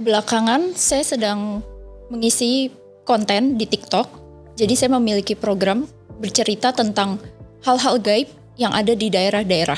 Belakangan saya sedang mengisi konten di TikTok. Jadi saya memiliki program bercerita tentang hal-hal gaib yang ada di daerah-daerah.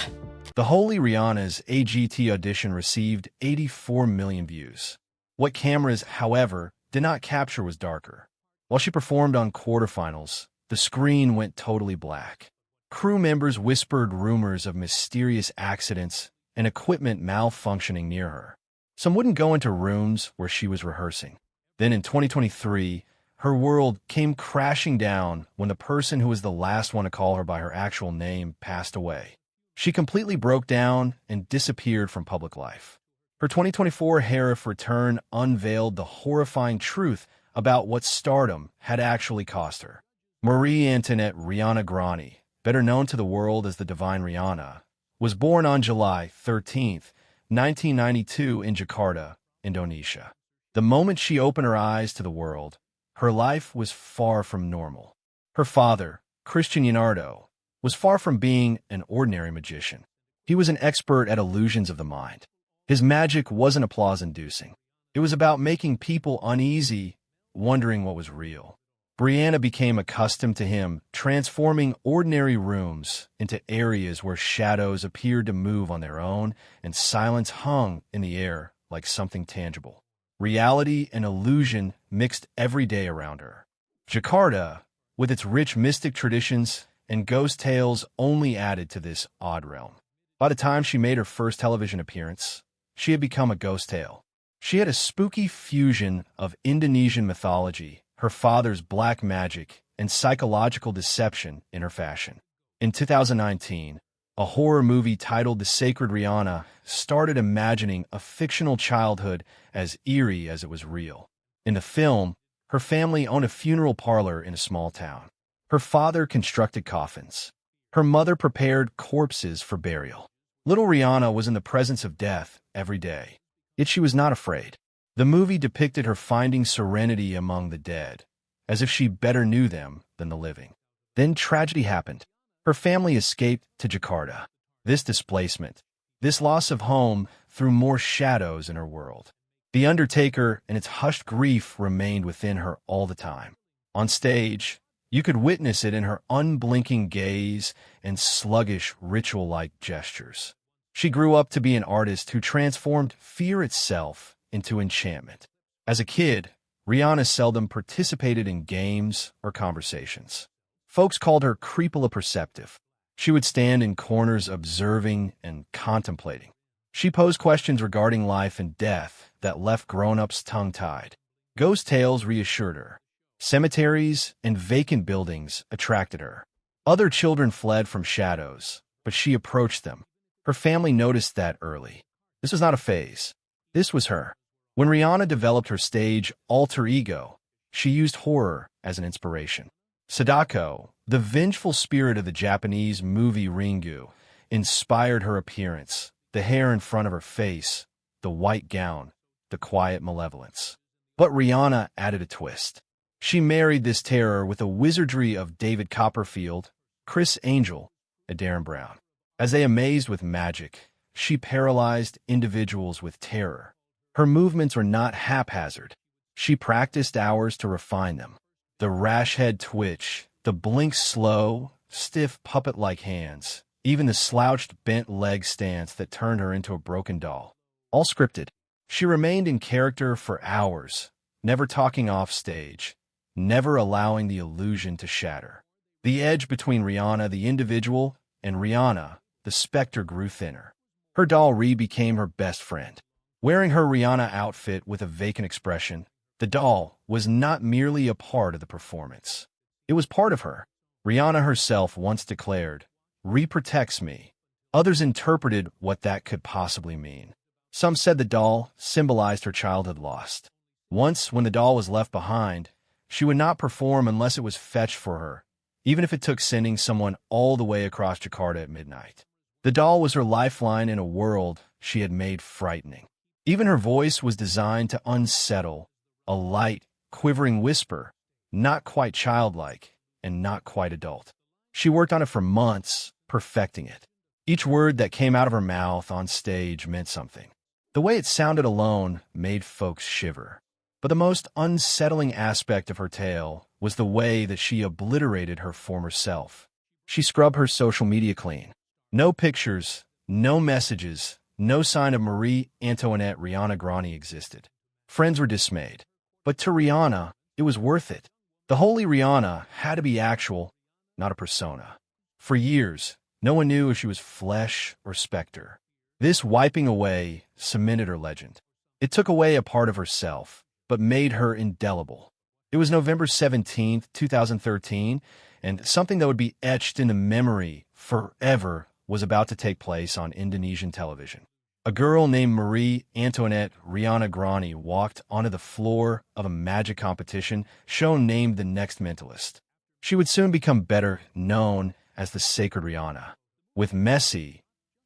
The Holy Riana's AGT audition received 84 million views. What cameras, however, did not capture was darker. While she performed on quarterfinals, the screen went totally black. Crew members whispered rumors of mysterious accidents and equipment malfunctioning near her. Some wouldn't go into rooms where she was rehearsing. Then in 2023, her world came crashing down when the person who was the last one to call her by her actual name passed away. She completely broke down and disappeared from public life. Her 2024 Harif return unveiled the horrifying truth about what stardom had actually cost her. Marie Antoinette Riana Grani, better known to the world as the Divine Riana, was born on July 13th, 1992 in Jakarta, Indonesia. The moment she opened her eyes to the world, her life was far from normal. Her father, Christian Leonardo, was far from being an ordinary magician. He was an expert at illusions of the mind. His magic wasn't applause-inducing. It was about making people uneasy, wondering what was real. Brianna became accustomed to him, transforming ordinary rooms into areas where shadows appeared to move on their own and silence hung in the air like something tangible. Reality and illusion mixed every day around her. Jakarta, with its rich mystic traditions and ghost tales, only added to this odd realm. By the time she made her first television appearance, she had become a ghost tale. She had a spooky fusion of Indonesian mythology, her father's black magic, and psychological deception in her fashion. In 2019, a horror movie titled The Sacred Riana started imagining a fictional childhood as eerie as it was real. In the film, her family owned a funeral parlor in a small town. Her father constructed coffins. Her mother prepared corpses for burial. Little Riana was in the presence of death every day. Yet she was not afraid. The movie depicted her finding serenity among the dead, as if she better knew them than the living. Then tragedy happened. Her family escaped to Jakarta. This displacement, this loss of home, threw more shadows in her world. The Undertaker and its hushed grief remained within her all the time. On stage, you could witness it in her unblinking gaze and sluggish, ritual-like gestures. She grew up to be an artist who transformed fear itself into enchantment. As a kid, Rihanna seldom participated in games or conversations. Folks called her creepily perceptive. She would stand in corners observing and contemplating. She posed questions regarding life and death that left grown-ups tongue-tied. Ghost tales reassured her. Cemeteries and vacant buildings attracted her. Other children fled from shadows, but she approached them. Her family noticed that early. This was not a phase. This was her. When Rihanna developed her stage alter ego, she used horror as an inspiration. Sadako, the vengeful spirit of the Japanese movie Ringu, inspired her appearance, the hair in front of her face, the white gown, the quiet malevolence. But Rihanna added a twist. She married this terror with the wizardry of David Copperfield, Chris Angel, and Darren Brown. As they amazed with magic, she paralyzed individuals with terror. Her movements were not haphazard. She practiced hours to refine them. The rash head twitch, the blink slow, stiff puppet-like hands, even the slouched bent leg stance that turned her into a broken doll. All scripted. She remained in character for hours, never talking off stage, never allowing the illusion to shatter. The edge between Rihanna, the individual, and Rihanna, the specter, grew thinner. Her doll Ree became her best friend. Wearing her Rihanna outfit with a vacant expression, the doll was not merely a part of the performance. It was part of her. Rihanna herself once declared, "Ree protects me." Others interpreted what that could possibly mean. Some said the doll symbolized her childhood lost. Once, when the doll was left behind, she would not perform unless it was fetched for her, even if it took sending someone all the way across Jakarta at midnight. The doll was her lifeline in a world she had made frightening. Even her voice was designed to unsettle, a light, quivering whisper, not quite childlike and not quite adult. She worked on it for months, perfecting it. Each word that came out of her mouth on stage meant something. The way it sounded alone made folks shiver. But the most unsettling aspect of her tale was the way that she obliterated her former self. She scrubbed her social media clean. No pictures, no messages, no sign of Marie Antoinette Riana Grani existed. Friends were dismayed. But to Riana, it was worth it. The holy Riana had to be actual, not a persona. For years, no one knew if she was flesh or specter. This wiping away cemented her legend. It took away a part of herself, but made her indelible. It was November 17th, 2013, and something that would be etched into memory forever was about to take place on Indonesian television. A girl named Marie Antoinette Riana Grani walked onto the floor of a magic competition show named The Next Mentalist. She would soon become better known as the Sacred Riana. With messy,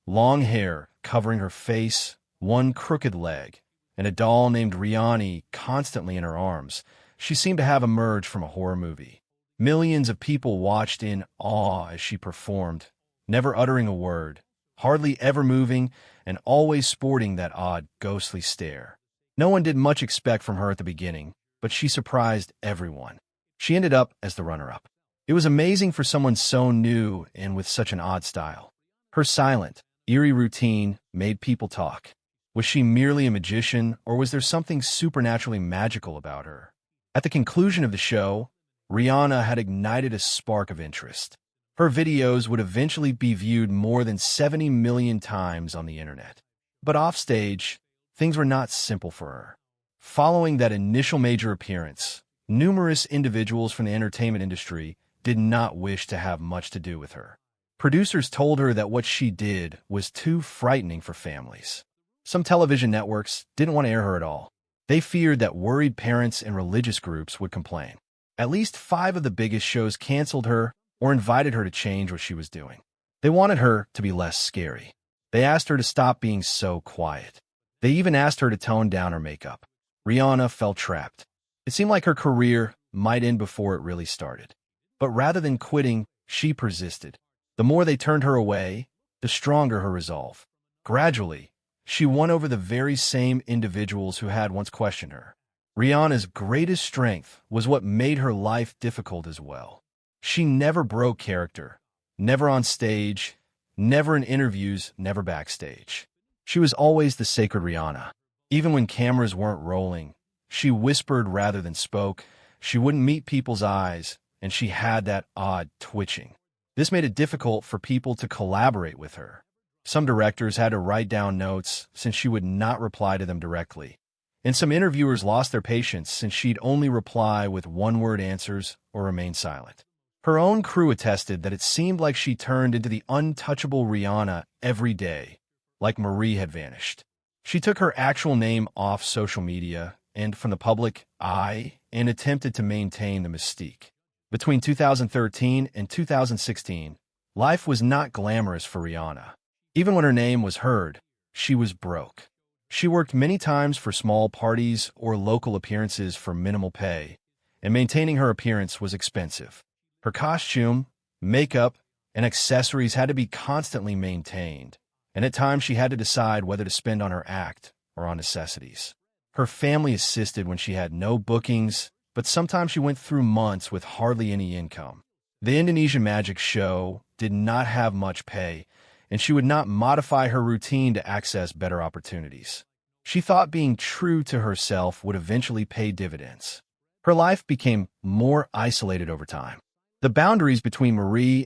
long hair covering her face, one crooked leg, and a doll named Riani constantly in her arms, she seemed to have emerged from a horror movie. Millions of people watched in awe as she performed, never uttering a word, hardly ever moving, and always sporting that odd, ghostly stare. No one did much expect from her at the beginning, but she surprised everyone. She ended up as the runner-up. It was amazing for someone so new and with such an odd style. Her silent, eerie routine made people talk. Was she merely a magician, or was there something supernaturally magical about her? At the conclusion of the show, Rihanna had ignited a spark of interest. Her videos would eventually be viewed more than 70 million times on the internet. But offstage, things were not simple for her. Following that initial major appearance, numerous individuals from the entertainment industry did not wish to have much to do with her. Producers told her that what she did was too frightening for families. Some television networks didn't want to air her at all. They feared that worried parents and religious groups would complain. At least 5 of the biggest shows canceled her or invited her to change what she was doing. They wanted her to be less scary. They asked her to stop being so quiet. They even asked her to tone down her makeup. Rihanna felt trapped. It seemed like her career might end before it really started. But rather than quitting, she persisted. The more they turned her away, the stronger her resolve. Gradually, she won over the very same individuals who had once questioned her. Rihanna's greatest strength was what made her life difficult as well. She never broke character, never on stage, never in interviews, never backstage. She was always the Sacred Riana. Even when cameras weren't rolling, she whispered rather than spoke. She wouldn't meet people's eyes, and she had that odd twitching. This made it difficult for people to collaborate with her. Some directors had to write down notes since she would not reply to them directly. And some interviewers lost their patience since she'd only reply with one-word answers or remain silent. Her own crew attested that it seemed like she turned into the untouchable Rihanna every day, like Marie had vanished. She took her actual name off social media and from the public eye and attempted to maintain the mystique. Between 2013 and 2016, life was not glamorous for Rihanna. Even when her name was heard, she was broke. She worked many times for small parties or local appearances for minimal pay, and maintaining her appearance was expensive. Her costume, makeup, and accessories had to be constantly maintained, and at times she had to decide whether to spend on her act or on necessities. Her family assisted when she had no bookings, but sometimes she went through months with hardly any income. The Indonesian magic show did not have much pay, and she would not modify her routine to access better opportunities. She thought being true to herself would eventually pay dividends. Her life became more isolated over time. The boundaries between Marie